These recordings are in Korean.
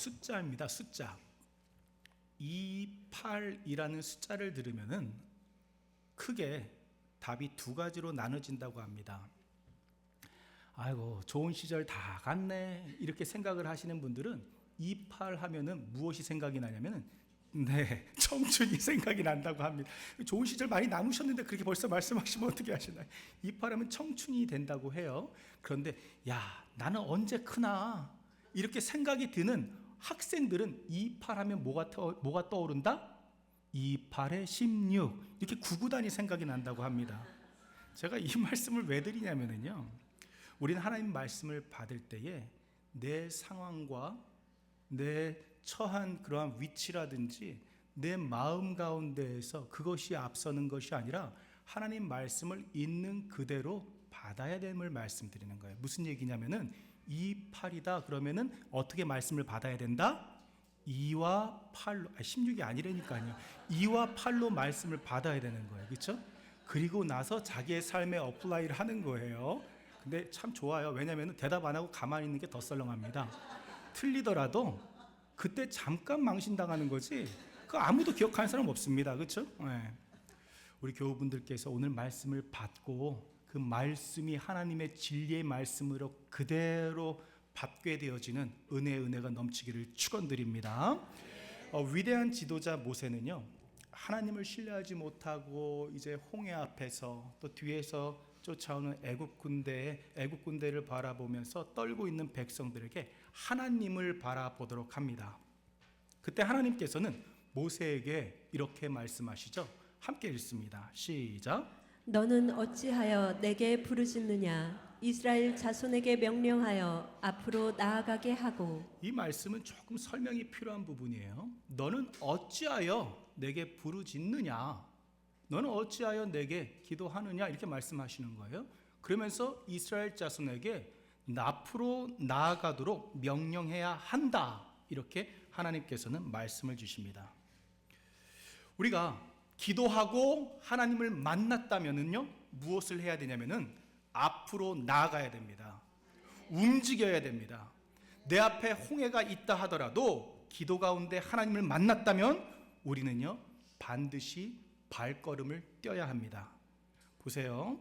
숫자입니다. 숫자. 28이라는 숫자를 들으면은 크게 답이 두 가지로 나눠진다고 합니다. 아이고, 좋은 시절 다 갔네, 이렇게 생각을 하시는 분들은 28 하면은 무엇이 생각이 나냐면은 청춘이 생각이 난다고 합니다. 좋은 시절 많이 남으셨는데 그렇게 벌써 말씀하시면 어떻게 하시나요? 28 하면 청춘이 된다고 해요. 그런데 나는 언제 크나, 이렇게 생각이 드는 학생들은 28 하면 뭐가 떠오른다? 28에 16, 이렇게 구구단이 생각이 난다고 합니다. 제가 이 말씀을 왜 드리냐면요, 우리는 하나님 말씀을 받을 때에 내 상황과 내 처한 그러한 위치라든지 내 마음 가운데에서 그것이 앞서는 것이 아니라 하나님 말씀을 있는 그대로 받아야 됨을 말씀드리는 거예요. 무슨 얘기냐면은 28이다 그러면은 어떻게 말씀을 받아야 된다? 2와 8로, 16이 아니라니까요. 2와 8로 말씀을 받아야 되는 거예요. 그렇죠? 그리고 나서 자기의 삶에 어플라이를 하는 거예요. 근데 참 좋아요. 왜냐하면 대답 안 하고 가만히 있는 게 더 썰렁합니다. 틀리더라도 그때 잠깐 망신당하는 거지, 그 아무도 기억하는 사람 없습니다. 그렇죠? 네. 우리 교우분들께서 오늘 말씀을 받고 그 말씀이 하나님의 진리의 말씀으로 그대로 받게 되어지는 은혜가 넘치기를 축원드립니다. 위대한 지도자 모세는요, 하나님을 신뢰하지 못하고 이제 홍해 앞에서 또 뒤에서 쫓아오는 애국 군대를 바라보면서 떨고 있는 백성들에게 하나님을 바라보도록 합니다. 그때 하나님께서는 모세에게 이렇게 말씀하시죠. 함께 읽습니다. 시작. 너는 어찌하여 내게 부르짖느냐? 이스라엘 자손에게 명령하여 앞으로 나아가게 하고. 이 말씀은 조금 설명이 필요한 부분이에요. 너는 어찌하여 내게 부르짖느냐? 너는 어찌하여 내게 기도하느냐? 이렇게 말씀하시는 거예요. 그러면서 이스라엘 자손에게 앞으로 나아가도록 명령해야 한다, 이렇게 하나님께서는 말씀을 주십니다. 우리가 기도하고 하나님을 만났다면은요, 무엇을 해야 되냐면은 앞으로 나아가야 됩니다. 움직여야 됩니다. 내 앞에 홍해가 있다 하더라도 기도 가운데 하나님을 만났다면 우리는요, 반드시 발걸음을 떼어야 합니다. 보세요.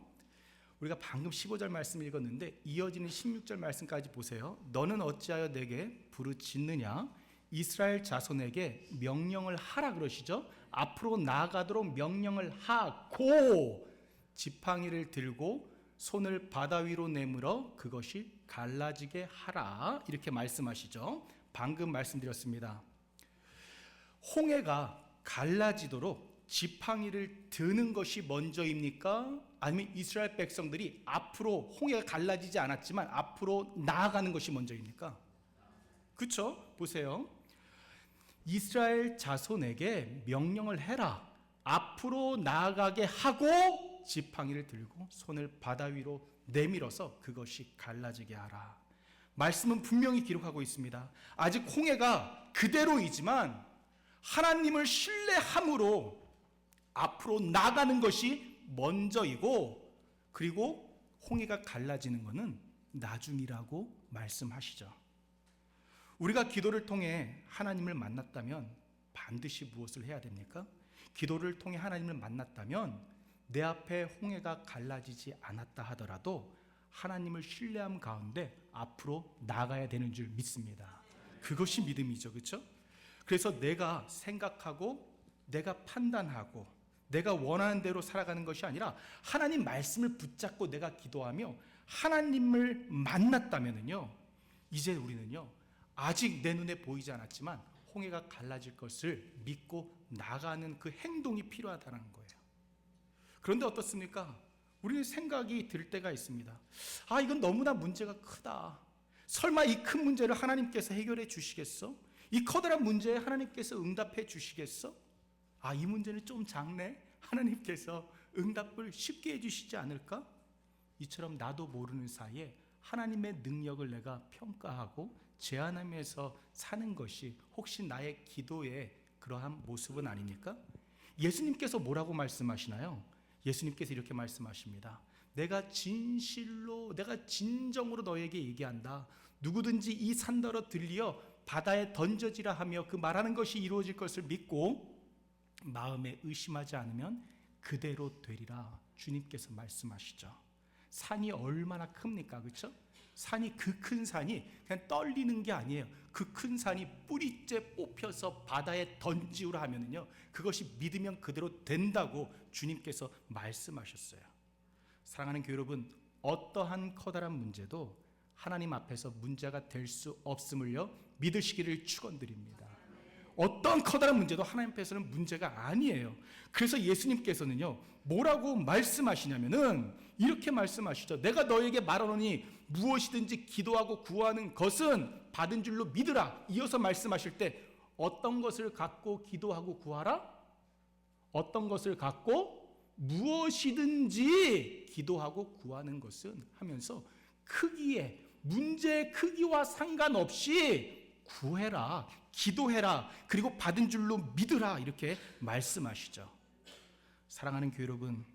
우리가 방금 15절 말씀 읽었는데 이어지는 16절 말씀까지 보세요. 너는 어찌하여 내게 부르짖느냐? 이스라엘 자손에게 명령을 하라 그러시죠. 앞으로 나아가도록 명령을 하고 지팡이를 들고 손을 바다 위로 내밀어 그것이 갈라지게 하라, 이렇게 말씀하시죠. 방금 말씀드렸습니다. 홍해가 갈라지도록 지팡이를 드는 것이 먼저입니까? 아니면 이스라엘 백성들이 앞으로, 홍해가 갈라지지 않았지만 앞으로 나아가는 것이 먼저입니까? 그렇죠? 보세요. 이스라엘 자손에게 명령을 해라. 앞으로 나아가게 하고 지팡이를 들고 손을 바다 위로 내밀어서 그것이 갈라지게 하라. 말씀은 분명히 기록하고 있습니다. 아직 홍해가 그대로이지만 하나님을 신뢰함으로 앞으로 나가는 것이 먼저이고, 그리고 홍해가 갈라지는 것은 나중이라고 말씀하시죠. 우리가 기도를 통해 하나님을 만났다면 반드시 무엇을 해야 됩니까? 기도를 통해 하나님을 만났다면 내 앞에 홍해가 갈라지지 않았다 하더라도 하나님을 신뢰함 가운데 앞으로 나가야 되는 줄 믿습니다. 그것이 믿음이죠. 그렇죠? 그래서 내가 생각하고 내가 판단하고 내가 원하는 대로 살아가는 것이 아니라 하나님 말씀을 붙잡고 내가 기도하며 하나님을 만났다면요, 이제 우리는요, 아직 내 눈에 보이지 않았지만 홍해가 갈라질 것을 믿고 나가는 그 행동이 필요하다는 거예요. 그런데 어떻습니까? 우리는 생각이 들 때가 있습니다. 이건 너무나 문제가 크다. 설마 이 큰 문제를 하나님께서 해결해 주시겠어? 이 커다란 문제에 하나님께서 응답해 주시겠어? 이 문제는 좀 작네. 하나님께서 응답을 쉽게 해주시지 않을까? 이처럼 나도 모르는 사이에 하나님의 능력을 내가 평가하고 제한하면서 사는 것이 혹시 나의 기도의 그러한 모습은 아닙니까? 예수님께서 뭐라고 말씀하시나요? 예수님께서 이렇게 말씀하십니다. 내가 진실로, 내가 진정으로 너에게 얘기한다. 누구든지 이 산더러 들리어 바다에 던져지라 하며 그 말하는 것이 이루어질 것을 믿고 마음에 의심하지 않으면 그대로 되리라. 주님께서 말씀하시죠. 산이 얼마나 큽니까? 그렇죠? 산이, 그 큰 산이 그냥 떨리는 게 아니에요. 그 큰 산이 뿌리째 뽑혀서 바다에 던지우라 하면은요, 그것이 믿으면 그대로 된다고 주님께서 말씀하셨어요. 사랑하는 교회 여러분, 어떠한 커다란 문제도 하나님 앞에서 문제가 될 수 없음을요 믿으시기를 축원드립니다. 어떤 커다란 문제도 하나님 앞에서는 문제가 아니에요. 그래서 예수님께서는요 뭐라고 말씀하시냐면은 이렇게 말씀하시죠. 내가 너에게 말하노니 무엇이든지 기도하고 구하는 것은 받은 줄로 믿으라. 이어서 말씀하실 때 어떤 것을 갖고 기도하고 구하라? 어떤 것을 갖고 무엇이든지 기도하고 구하는 것은 하면서 크기에, 문제의 크기와 상관없이 구해라, 기도해라, 그리고 받은 줄로 믿으라, 이렇게 말씀하시죠. 사랑하는 교회 여러분,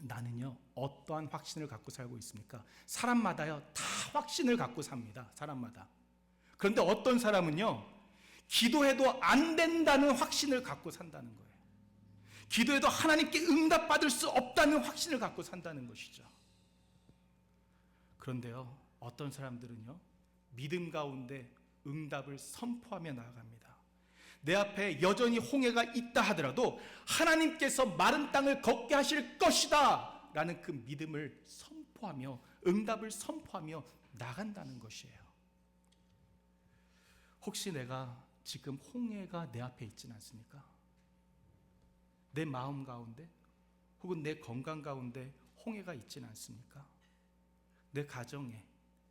나는요 어떠한 확신을 갖고 살고 있습니까? 사람마다요 다 확신을 갖고 삽니다. 사람마다. 그런데 어떤 사람은요 기도해도 안 된다는 확신을 갖고 산다는 거예요. 기도해도 하나님께 응답받을 수 없다는 확신을 갖고 산다는 것이죠. 그런데요 어떤 사람들은요 믿음 가운데 응답을 선포하며 나아갑니다. 내 앞에 여전히 홍해가 있다 하더라도 하나님께서 마른 땅을 걷게 하실 것이다 라는 그 믿음을 선포하며 응답을 선포하며 나간다는 것이에요. 혹시 내가 지금 홍해가 내 앞에 있지는 않습니까? 내 마음 가운데 혹은 내 건강 가운데 홍해가 있지는 않습니까? 내 가정에,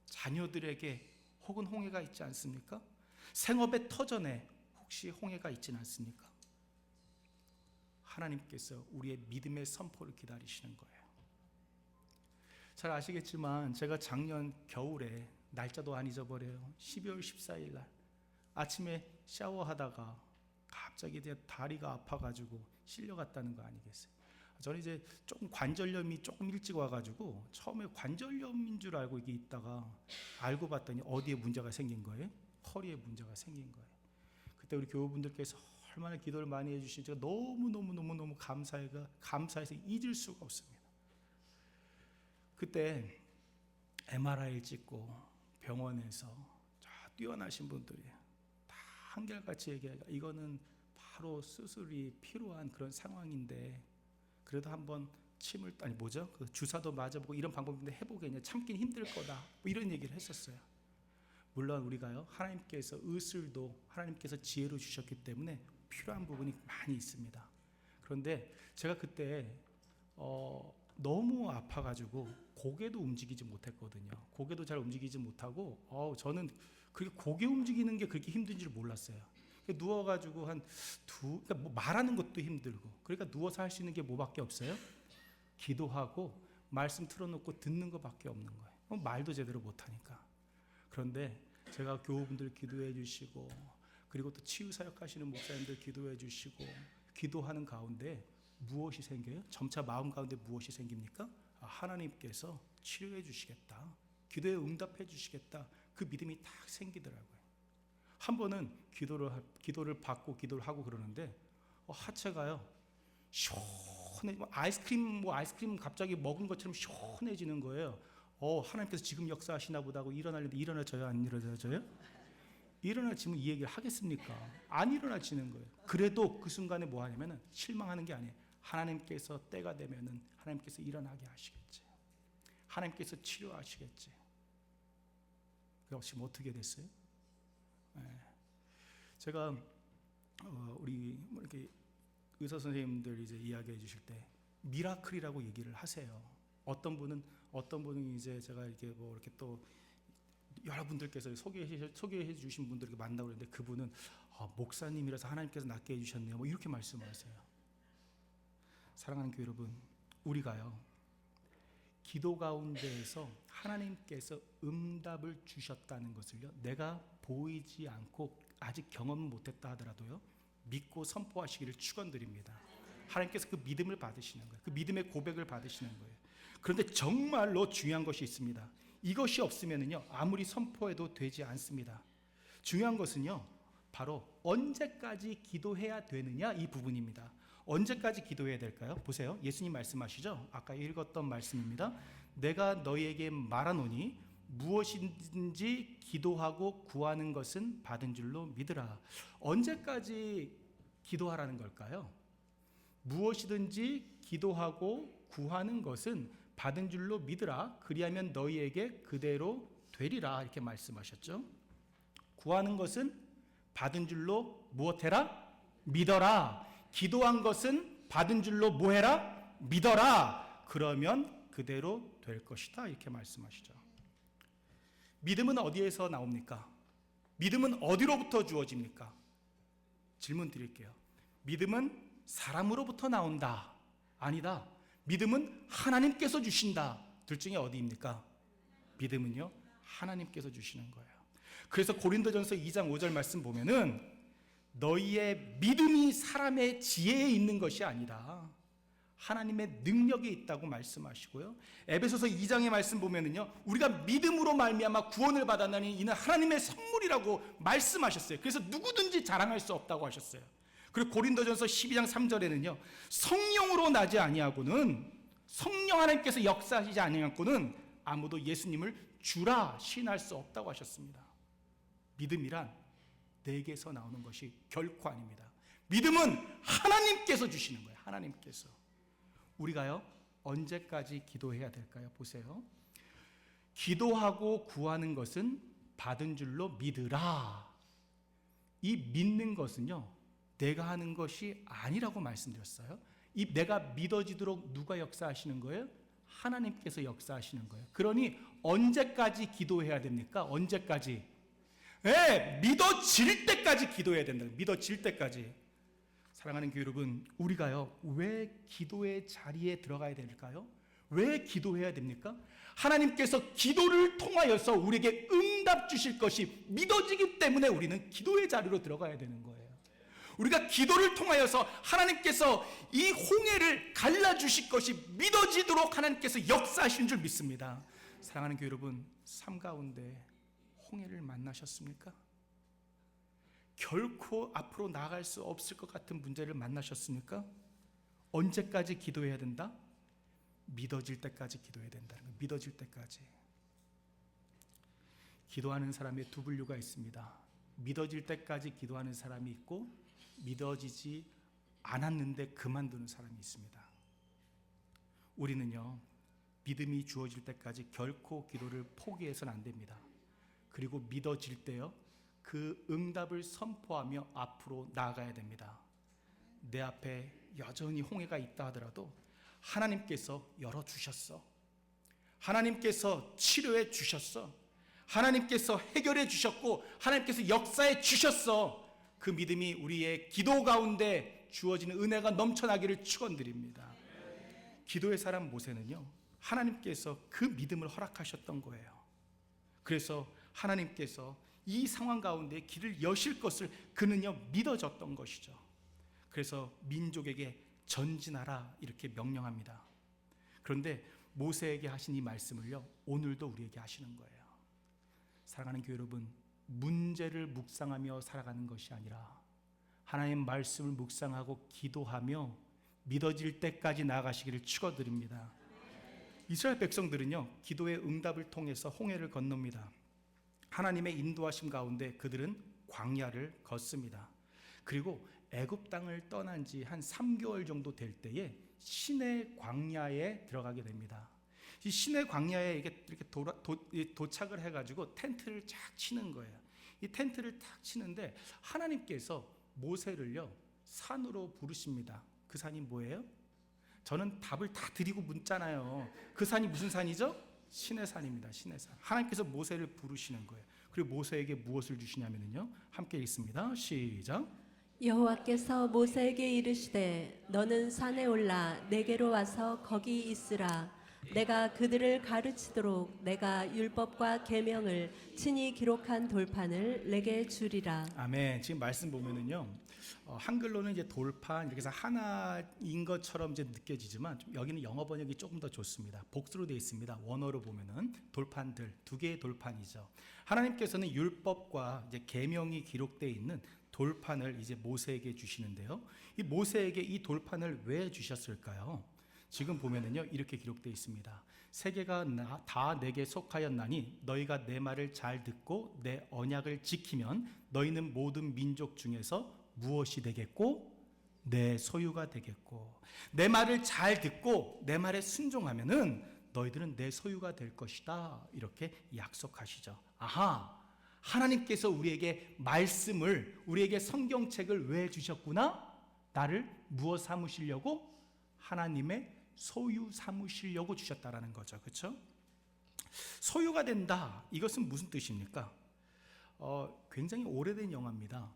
자녀들에게 혹은 홍해가 있지 않습니까? 생업의 터전에 혹시 홍해가 있지는 않습니까? 하나님께서 우리의 믿음의 선포를 기다리시는 거예요. 잘 아시겠지만 제가 작년 겨울에, 날짜도 안 잊어버려요, 12월 14일 날 아침에 샤워하다가 갑자기 내 다리가 아파가지고 실려갔다는 거 아니겠어요? 저는 이제 조금 관절염이 조금 일찍 와가지고 처음에 관절염인 줄 알고 이게 있다가 알고 봤더니 어디에 문제가 생긴 거예요? 허리에 문제가 생긴 거예요. 그때 우리 교우분들께서 얼마나 기도를 많이 해주신 제가 너무 감사해서 잊을 수가 없습니다. 그때 MRI를 찍고 병원에서 뛰어나신 분들이 다 한결같이 얘기해요. 이거는 바로 수술이 필요한 그런 상황인데 그래도 한번 그 주사도 맞아보고 이런 방법인데 해보겠냐, 참긴 힘들 거다, 뭐 이런 얘기를 했었어요. 물론 우리가요 하나님께서 의술도 하나님께서 지혜로 주셨기 때문에 필요한 부분이 많이 있습니다. 그런데 제가 그때 너무 아파가지고 고개도 움직이지 못했거든요. 고개도 잘 움직이지 못하고 저는 그렇게 고개 움직이는 게 그렇게 힘든 줄 몰랐어요. 누워가지고 그러니까 뭐 말하는 것도 힘들고, 그러니까 누워서 할 수 있는 게 뭐밖에 없어요? 기도하고 말씀 틀어놓고 듣는 것밖에 없는 거예요. 말도 제대로 못하니까. 그런데 제가 교우분들 기도해 주시고, 그리고 또 치유사역 하시는 목사님들 기도해 주시고, 기도하는 가운데 무엇이 생겨요? 점차 마음 가운데 무엇이 생깁니까? 하나님께서 치료해 주시겠다, 기도에 응답해 주시겠다, 그 믿음이 딱 생기더라고요. 한 번은 기도를 받고 기도를 하고 그러는데 하체가요 시원해, 아이스크림 갑자기 먹은 것처럼 시원해지는 거예요. 하나님께서 지금 역사하시나 보다 하고 일어나려는데 일어나져요, 안 일어나져요? 일어나지면 이 얘기를 하겠습니까? 안 일어나지는 거예요. 그래도 그 순간에 뭐 하냐면은 실망하는 게 아니에요. 하나님께서 때가 되면은 하나님께서 일어나게 하시겠지, 하나님께서 치료하시겠지. 그럼 지금 어떻게 됐어요? 제가 우리 이렇게 의사 선생님들 이제 이야기해 주실 때 미라클이라고 얘기를 하세요. 어떤 분은 이제 제가 이렇게 뭐 이렇게 또 여러분들께서 소개해 주신 분들 이렇게 만나고 그러는데 그분은 목사님이라서 하나님께서 낫게 해 주셨네요, 뭐 이렇게 말씀하세요. 사랑하는 교회 여러분, 우리가요 기도 가운데에서 하나님께서 응답을 주셨다는 것을요 내가 보이지 않고 아직 경험 못했다 하더라도요 믿고 선포하시기를 축원드립니다. 하나님께서 그 믿음을 받으시는 거예요. 그 믿음의 고백을 받으시는 거예요. 그런데 정말로 중요한 것이 있습니다. 이것이 없으면은요 아무리 선포해도 되지 않습니다. 중요한 것은요 바로 언제까지 기도해야 되느냐 이 부분입니다. 언제까지 기도해야 될까요? 보세요. 예수님 말씀하시죠. 아까 읽었던 말씀입니다. 내가 너희에게 말하노니 무엇이든지 기도하고 구하는 것은 받은 줄로 믿으라. 언제까지 기도하라는 걸까요? 무엇이든지 기도하고 구하는 것은 받은 줄로 믿으라. 그리하면 너희에게 그대로 되리라. 이렇게 말씀하셨죠. 구하는 것은 받은 줄로 무엇해라? 믿어라. 기도한 것은 받은 줄로 뭐해라? 믿어라. 그러면 그대로 될 것이다. 이렇게 말씀하시죠. 믿음은 어디에서 나옵니까? 믿음은 어디로부터 주어집니까? 질문 드릴게요. 믿음은 사람으로부터 나온다. 아니다. 믿음은 하나님께서 주신다. 둘 중에 어디입니까? 믿음은요 하나님께서 주시는 거예요. 그래서 고린도전서 2장 5절 말씀 보면은 너희의 믿음이 사람의 지혜에 있는 것이 아니라 하나님의 능력이 있다고 말씀하시고요. 에베소서 2장의 말씀 보면은요 우리가 믿음으로 말미암아 구원을 받았나니 이는 하나님의 선물이라고 말씀하셨어요. 그래서 누구든지 자랑할 수 없다고 하셨어요. 그리고 고린도전서 12장 3절에는요 성령으로 나지 아니하고는, 성령 하나님께서 역사하시지 아니하고는 아무도 예수님을 주라 시인할 수 없다고 하셨습니다. 믿음이란 내게서 나오는 것이 결코 아닙니다. 믿음은 하나님께서 주시는 거예요. 하나님께서. 우리가요 언제까지 기도해야 될까요? 보세요. 기도하고 구하는 것은 받은 줄로 믿으라. 이 믿는 것은요 내가 하는 것이 아니라고 말씀드렸어요. 이 내가 믿어지도록 누가 역사하시는 거예요? 하나님께서 역사하시는 거예요. 그러니 언제까지 기도해야 됩니까? 언제까지? 믿어질 때까지 기도해야 된다. 믿어질 때까지. 사랑하는 교회 여러분, 우리가요 왜 기도의 자리에 들어가야 될까요? 왜 기도해야 됩니까? 하나님께서 기도를 통하여서 우리에게 응답 주실 것이 믿어지기 때문에 우리는 기도의 자리로 들어가야 되는 거예요. 우리가 기도를 통하여서 하나님께서 이 홍해를 갈라주실 것이 믿어지도록 하나님께서 역사하신 줄 믿습니다. 사랑하는 교회 여러분, 삶 가운데 홍해를 만나셨습니까? 결코 앞으로 나아갈 수 없을 것 같은 문제를 만나셨습니까? 언제까지 기도해야 된다? 믿어질 때까지 기도해야 된다는 거예요. 믿어질 때까지. 기도하는 사람의 두 분류가 있습니다. 믿어질 때까지 기도하는 사람이 있고 믿어지지 않았는데 그만두는 사람이 있습니다. 우리는요 믿음이 주어질 때까지 결코 기도를 포기해서는 안 됩니다. 그리고 믿어질 때요 그 응답을 선포하며 앞으로 나아가야 됩니다. 내 앞에 여전히 홍해가 있다 하더라도 하나님께서 열어주셨어. 하나님께서 치료해 주셨어. 하나님께서 해결해 주셨고 하나님께서 역사해 주셨어. 그 믿음이 우리의 기도 가운데 주어지는 은혜가 넘쳐나기를 축원드립니다. 기도의 사람 모세는요 하나님께서 그 믿음을 허락하셨던 거예요. 그래서 하나님께서 이 상황 가운데 길을 여실 것을 그는요 믿어졌던 것이죠. 그래서 민족에게 전진하라 이렇게 명령합니다. 그런데 모세에게 하신 이 말씀을요 오늘도 우리에게 하시는 거예요. 사랑하는 교회 여러분, 문제를 묵상하며 살아가는 것이 아니라 하나님의 말씀을 묵상하고 기도하며 믿어질 때까지 나아가시기를 축원드립니다. 이스라엘 백성들은요 기도의 응답을 통해서 홍해를 건넙니다. 하나님의 인도하심 가운데 그들은 광야를 걷습니다. 그리고 애굽 땅을 떠난 지 한 3개월 정도 될 때에 시내 광야에 들어가게 됩니다. 이 시내 광야에 이렇게 도착을 해가지고 텐트를 쫙 치는 거예요. 이 텐트를 탁 치는데 하나님께서 모세를요 산으로 부르십니다. 그 산이 뭐예요? 저는 답을 다 드리고 묻잖아요. 그 산이 무슨 산이죠? 시내산입니다. 시내산. 하나님께서 모세를 부르시는 거예요. 그리고 모세에게 무엇을 주시냐면요 함께 읽습니다. 시작. 여호와께서 모세에게 이르시되 너는 산에 올라 내게로 와서 거기 있으라. 내가 그들을 가르치도록 내가 율법과 계명을 친히 기록한 돌판을 내게 주리라. 아멘. 지금 말씀 보면은요, 한글로는 이제 돌판 이렇게 해서 하나인 것처럼 이제 느껴지지만 여기는 영어 번역이 조금 더 좋습니다. 복수로 되어 있습니다. 원어로 보면은 돌판들, 두 개의 돌판이죠. 하나님께서는 율법과 이제 계명이 기록되어 있는 돌판을 이제 모세에게 주시는데요. 이 모세에게 이 돌판을 왜 주셨을까요? 지금 보면은요, 이렇게 기록되어 있습니다. 세계가 다 내게 속하였나니 너희가 내 말을 잘 듣고 내 언약을 지키면 너희는 모든 민족 중에서 무엇이 되겠고 내 소유가 되겠고, 내 말을 잘 듣고 내 말에 순종하면은 너희들은 내 소유가 될 것이다, 이렇게 약속하시죠. 아하, 하나님께서 우리에게 말씀을, 우리에게 성경책을 왜 주셨구나? 나를 무엇 삼으시려고? 하나님의 소유 삼으시려고 주셨다라는 거죠. 그렇죠? 소유가 된다, 이것은 무슨 뜻입니까? 굉장히 오래된 영화입니다.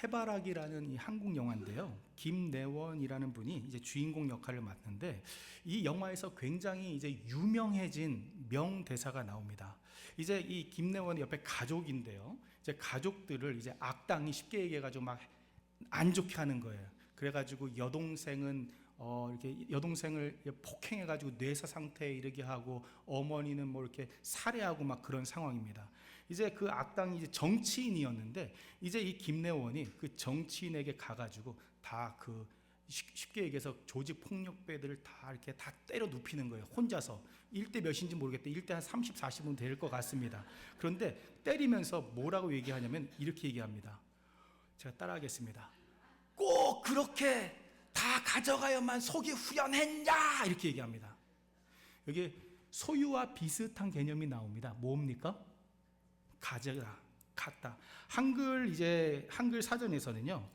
해바라기라는 이 한국 영화인데요. 김내원이라는 분이 이제 주인공 역할을 맡는데, 이 영화에서 굉장히 이제 유명해진 명대사가 나옵니다. 이제 이 김내원 옆에 가족인데요. 이제 가족들을 이제 악당이, 쉽게 얘기해가지고 막 안 좋게 하는 거예요. 그래가지고 여동생은 이렇게 여동생을 폭행해가지고 뇌사 상태에 이르게 하고, 어머니는 뭐 이렇게 살해하고 막 그런 상황입니다. 이제 그 악당이 이제 정치인이었는데, 이제 이 김내원이 그 정치인에게 가가지고 다 그 쉽게 얘기해서 조직 폭력배들을 다 이렇게 다 때려 눕히는 거예요. 혼자서. 1대 몇인지 모르겠대. 1대 한 30, 40은 될 것 같습니다. 그런데 때리면서 뭐라고 얘기하냐면 이렇게 얘기합니다. 제가 따라하겠습니다. 꼭 그렇게 다 가져가야만 속이 후련했냐, 이렇게 얘기합니다. 여기 소유와 비슷한 개념이 나옵니다. 뭡니까? 가져라, 갖다. 한글 사전에서는요,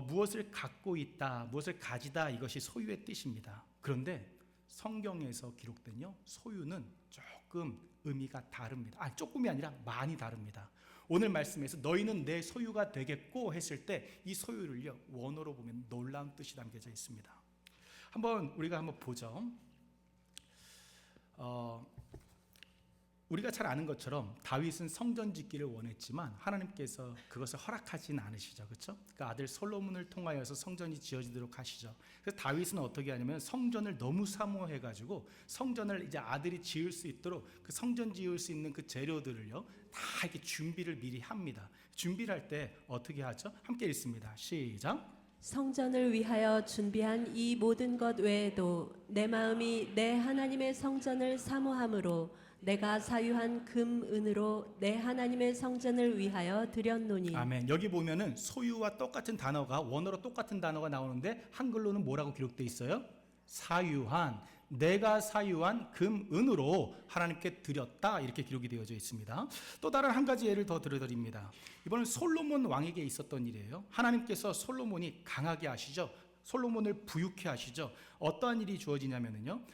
무엇을 갖고 있다, 무엇을 가지다, 이것이 소유의 뜻입니다. 그런데 성경에서 기록된요, 소유는 조금 의미가 다릅니다. 조금이 아니라 많이 다릅니다. 오늘 말씀에서 너희는 내 소유가 되겠고 했을 때 이 소유를요, 원어로 보면 놀라운 뜻이 담겨져 있습니다. 우리가 한번 보죠. 우리가 잘 아는 것처럼 다윗은 성전 짓기를 원했지만 하나님께서 그것을 허락하지는 않으시죠. 그렇죠? 그 아들 솔로몬을 통하여서 성전이 지어지도록 하시죠. 그래서 다윗은 어떻게 하냐면 성전을 너무 사모해가지고 성전을 이제 아들이 지을 수 있도록 그 성전 지을 수 있는 그 재료들을요, 다 이렇게 준비를 미리 합니다. 준비를 할 때 어떻게 하죠? 함께 읽습니다. 시작. 성전을 위하여 준비한 이 모든 것 외에도 내 마음이 내 하나님의 성전을 사모함으로 내가 사유한 금 은으로 내 하나님의 성전을 위하여 드렸노니. 아멘. 여기 보면은 소유와 똑같은 단어가, 원어로 똑같은 단어가 나오는데 한글로는 뭐라고 기록되어 있어요? 사유한, 내가 사유한 금 은으로 하나님께 드렸다, 이렇게 기록이 되어져 있습니다. 또 다른 한 가지 예를 더 들어드립니다. 이번은 솔로몬 왕에게 있었던 일이에요. 하나님께서 솔로몬이 강하게 하시죠. 솔로몬을 부유케 하시죠. 어떠한 일이 주어지냐면요,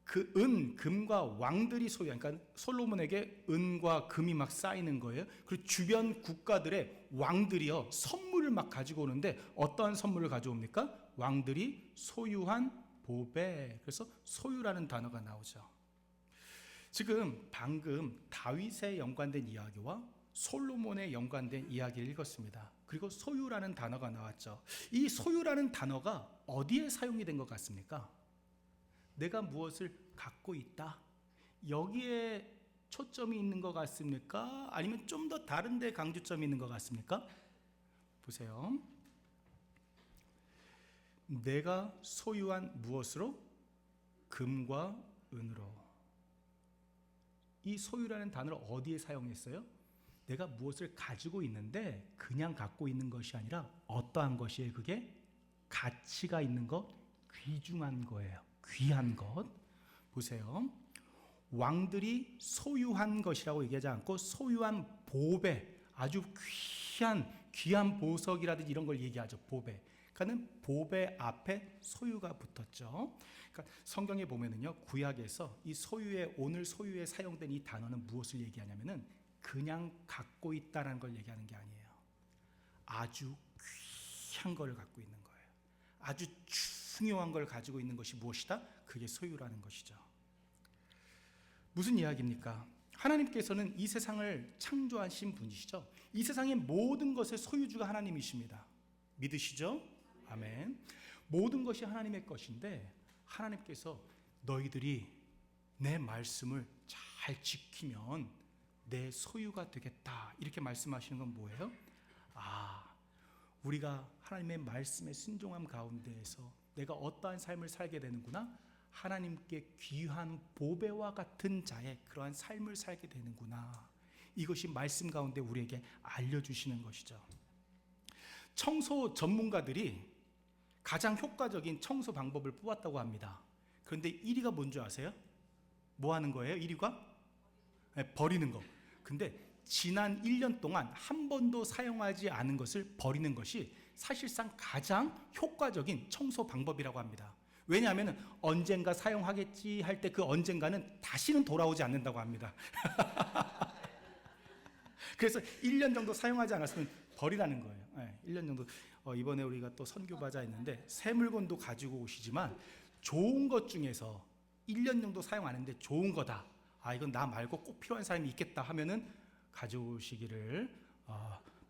그 금과 왕들이 소유한, 그러니까 솔로몬에게 은과 금이 막 쌓이는 거예요. 그리고 주변 국가들의 왕들이요, 선물을 막 가지고 오는데 어떠한 선물을 가져옵니까? 왕들이 소유한 보배. 그래서 소유라는 단어가 나오죠. 지금 방금 다윗에 연관된 이야기와 솔로몬에 연관된 이야기를 읽었습니다. 그리고 소유라는 단어가 나왔죠. 이 소유라는 단어가 어디에 사용이 된 것 같습니까? 내가 무엇을 갖고 있다, 여기에 초점이 있는 것 같습니까? 아니면 좀 더 다른 데 강조점이 있는 것 같습니까? 보세요. 내가 소유한 무엇으로? 금과 은으로. 이 소유라는 단어를 어디에 사용했어요? 내가 무엇을 가지고 있는데 그냥 갖고 있는 것이 아니라 어떠한 것이에요? 그게 가치가 있는 것, 귀중한 거예요. 귀한 것. 보세요. 왕들이 소유한 것이라고 얘기하지 않고 소유한 보배, 아주 귀한 보석이라든지 이런 걸 얘기하죠. 보배. 그러니까는 보배 앞에 소유가 붙었죠. 그러니까 성경에 보면은요, 구약에서 이 소유의, 오늘 소유에 사용된 이 단어는 무엇을 얘기하냐면은 그냥 갖고 있다라는 걸 얘기하는 게 아니에요. 아주 귀한 걸 갖고 있는 거예요. 아주 중요한 걸 가지고 있는 것이 무엇이다? 그게 소유라는 것이죠. 무슨 이야기입니까? 하나님께서는 이 세상을 창조하신 분이시죠. 이 세상의 모든 것의 소유주가 하나님이십니다. 믿으시죠? 아멘. 모든 것이 하나님의 것인데 하나님께서 너희들이 내 말씀을 잘 지키면 내 소유가 되겠다 이렇게 말씀하시는 건 뭐예요? 우리가 하나님의 말씀에 순종함 가운데에서 내가 어떠한 삶을 살게 되는구나, 하나님께 귀한 보배와 같은 자의 그러한 삶을 살게 되는구나, 이것이 말씀 가운데 우리에게 알려주시는 것이죠. 청소 전문가들이 가장 효과적인 청소 방법을 뽑았다고 합니다. 그런데 1위가 뭔지 아세요? 뭐 하는 거예요? 1위가? 네, 버리는 거. 근데 지난 1년 동안 한 번도 사용하지 않은 것을 버리는 것이 사실상 가장 효과적인 청소 방법이라고 합니다. 왜냐하면 언젠가 사용하겠지 할 때 그 언젠가는 다시는 돌아오지 않는다고 합니다. 그래서 1년 정도 사용하지 않았으면 버리라는 거예요. 네, 1년 정도. 이번에 우리가 또 선교바자 했는데 새 물건도 가지고 오시지만 좋은 것 중에서 1년 정도 사용 안 했는데 좋은 거다, 이건 나 말고 꼭 필요한 사람이 있겠다 하면은 가져오시기를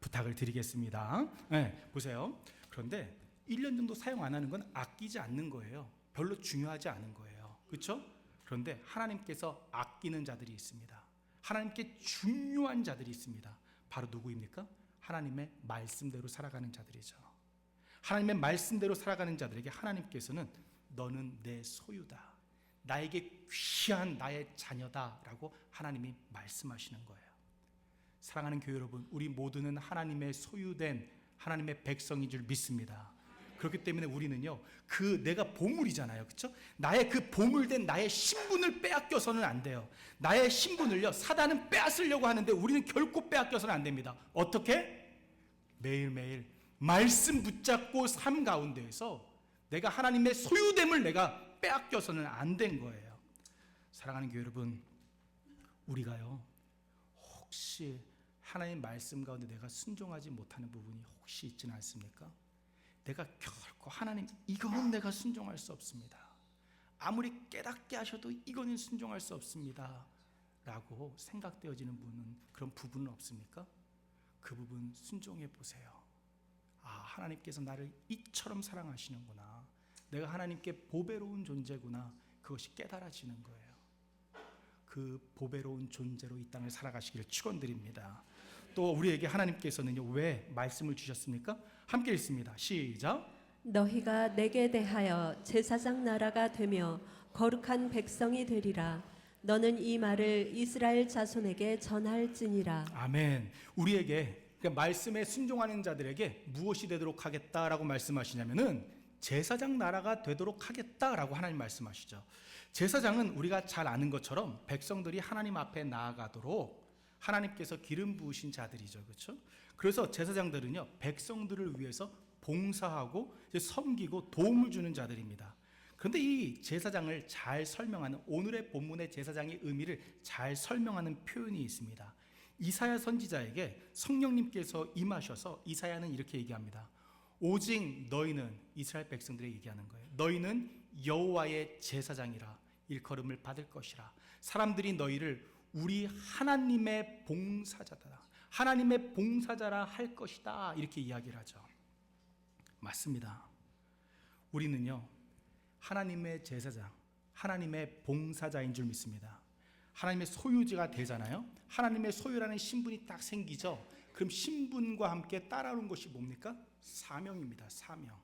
부탁을 드리겠습니다. 네, 보세요. 그런데 1년 정도 사용 안 하는 건 아끼지 않는 거예요. 별로 중요하지 않은 거예요. 그렇죠? 그런데 하나님께서 아끼는 자들이 있습니다. 하나님께 중요한 자들이 있습니다. 바로 누구입니까? 하나님의 말씀대로 살아가는 자들이죠. 하나님의 말씀대로 살아가는 자들에게 하나님께서는 너는 내 소유다, 나에게 귀한 나의 자녀다라고 하나님이 말씀하시는 거예요. 사랑하는 교회 여러분, 우리 모두는 하나님의 소유된 하나님의 백성인 줄 믿습니다. 그렇기 때문에 우리는요, 내가 보물이잖아요, 그렇죠? 나의 그 보물된 나의 신분을 빼앗겨서는 안 돼요. 나의 신분을요, 사단은 빼앗으려고 하는데 우리는 결코 빼앗겨서는 안 됩니다. 어떻게? 매일매일 말씀 붙잡고 삶 가운데에서 내가 하나님의 소유됨을 내가 빼앗겨서는 안 된 거예요. 사랑하는 교회 여러분, 우리가요, 혹시 하나님 말씀 가운데 내가 순종하지 못하는 부분이 혹시 있지는 않습니까? 내가 결코 하나님 이거는 내가 순종할 수 없습니다, 아무리 깨닫게 하셔도 이거는 순종할 수 없습니다 라고 생각되어지는 그런 부분은 없습니까? 그 부분 순종해 보세요. 하나님께서 나를 이처럼 사랑하시는구나, 내가 하나님께 보배로운 존재구나, 그것이 깨달아지는 거예요. 그 보배로운 존재로 이 땅을 살아가시기를 축원드립니다. 또 우리에게 하나님께서는요, 왜 말씀을 주셨습니까? 함께 읽습니다. 시작. 너희가 내게 대하여 제사장 나라가 되며 거룩한 백성이 되리라. 너는 이 말을 이스라엘 자손에게 전할지니라. 아멘. 우리에게, 그러니까 말씀에 순종하는 자들에게 무엇이 되도록 하겠다라고 말씀하시냐면은 제사장 나라가 되도록 하겠다라고 하나님 말씀하시죠. 제사장은 우리가 잘 아는 것처럼 백성들이 하나님 앞에 나아가도록 하나님께서 기름 부으신 자들이죠, 그렇죠? 그래서 제사장들은요, 백성들을 위해서 봉사하고 섬기고 도움을 주는 자들입니다. 그런데 이 제사장을 잘 설명하는, 오늘의 본문의 제사장의 의미를 잘 설명하는 표현이 있습니다. 이사야 선지자에게 성령님께서 임하셔서 이사야는 이렇게 얘기합니다. 오직 너희는, 이스라엘 백성들에게 얘기하는 거예요, 너희는 여호와의 제사장이라 일컬음을 받을 것이라. 사람들이 너희를 우리 하나님의 봉사자다, 하나님의 봉사자라 할 것이다, 이렇게 이야기를 하죠. 맞습니다. 우리는요, 하나님의 제사장, 하나님의 봉사자인 줄 믿습니다. 하나님의 소유지가 되잖아요. 하나님의 소유라는 신분이 딱 생기죠. 그럼 신분과 함께 따라오는 것이 뭡니까? 사명입니다. 사명.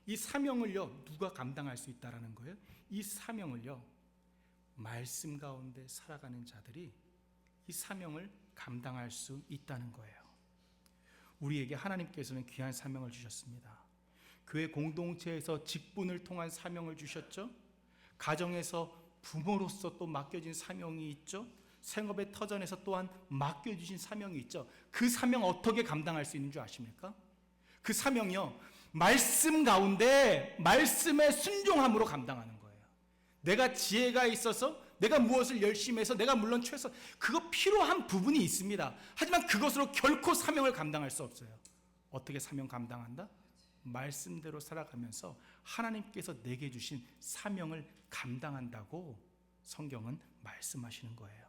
이 사명을요, 누가 감당할 수 있다라는 거예요? 이 사명을요, 말씀 가운데 살아가는 자들이 이 사명을 감당할 수 있다는 거예요. 우리에게 하나님께서는 귀한 사명을 주셨습니다. 교회 공동체에서 직분을 통한 사명을 주셨죠. 가정에서 부모로서 또 맡겨진 사명이 있죠. 생업의 터전에서 또한 맡겨주신 사명이 있죠. 그 사명 어떻게 감당할 수 있는 줄 아십니까? 그 사명이요, 말씀 가운데 말씀에 순종함으로 감당하는 거예요. 내가 지혜가 있어서 내가 무엇을 열심히 해서 내가 물론 최소 그거 필요한 부분이 있습니다. 하지만 그것으로 결코 사명을 감당할 수 없어요. 어떻게 사명 감당한다? 말씀대로 살아가면서 하나님께서 내게 주신 사명을 감당한다고 성경은 말씀하시는 거예요.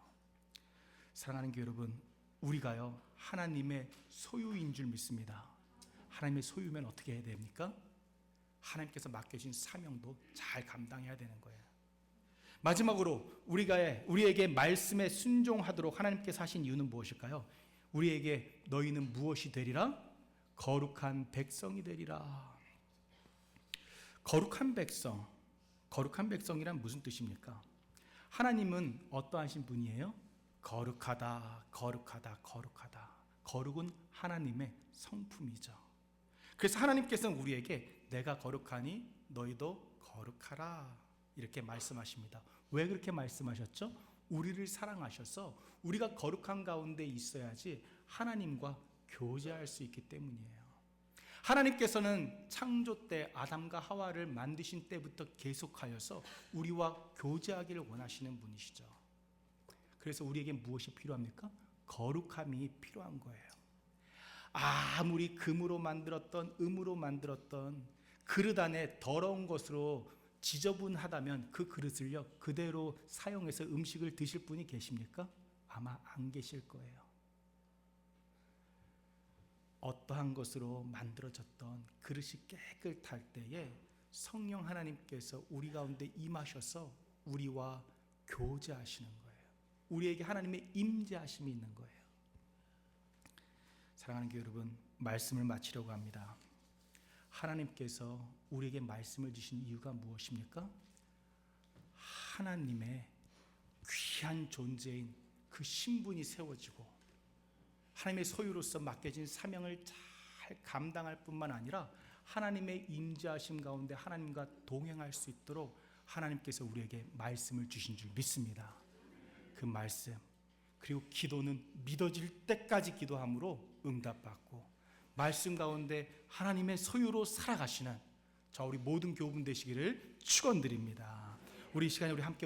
사랑하는 교회 여러분, 우리가요 하나님의 소유인 줄 믿습니다. 하나님의 소유면 어떻게 해야 됩니까? 하나님께서 맡겨진 사명도 잘 감당해야 되는 거예요. 마지막으로 우리에게 말씀에 순종하도록 하나님께서 하신 이유는 무엇일까요? 우리에게 너희는 무엇이 되리라? 거룩한 백성이 되리라. 거룩한 백성이란 무슨 뜻입니까? 하나님은 어떠하신 분이에요? 거룩하다. 거룩은 하나님의 성품이죠. 그래서 하나님께서는 우리에게 내가 거룩하니 너희도 거룩하라 이렇게 말씀하십니다. 왜 그렇게 말씀하셨죠? 우리를 사랑하셔서 우리가 거룩한 가운데 있어야지 하나님과 교제할 수 있기 때문이에요. 하나님께서는 창조 때 아담과 하와를 만드신 때부터 계속하여서 우리와 교제하기를 원하시는 분이시죠. 그래서 우리에게 무엇이 필요합니까? 거룩함이 필요한 거예요. 아무리 금으로 만들었던 음으로 만들었던 그릇 안에 더러운 것으로 지저분하다면 그 그릇을요 그대로 사용해서 음식을 드실 분이 계십니까? 아마 안 계실 거예요. 어떠한 것으로 만들어졌던 그릇이 깨끗할 때에 성령 하나님께서 우리 가운데 임하셔서 우리와 교제하시는 거예요. 우리에게 하나님의 임재하심이 있는 거예요. 사랑하는 교회 여러분, 말씀을 마치려고 합니다. 하나님께서 우리에게 말씀을 주신 이유가 무엇입니까? 하나님의 귀한 존재인 그 신분이 세워지고 하나님의 소유로서 맡겨진 사명을 잘 감당할 뿐만 아니라 하나님의 임재하심 가운데 하나님과 동행할 수 있도록 하나님께서 우리에게 말씀을 주신 줄 믿습니다. 그 말씀, 그리고 기도는 믿어질 때까지 기도함으로 응답받고 말씀 가운데 하나님의 소유로 살아가시는 우리 모든 교우분 되시기를 축원드립니다. 우리 이 시간에 우리 함께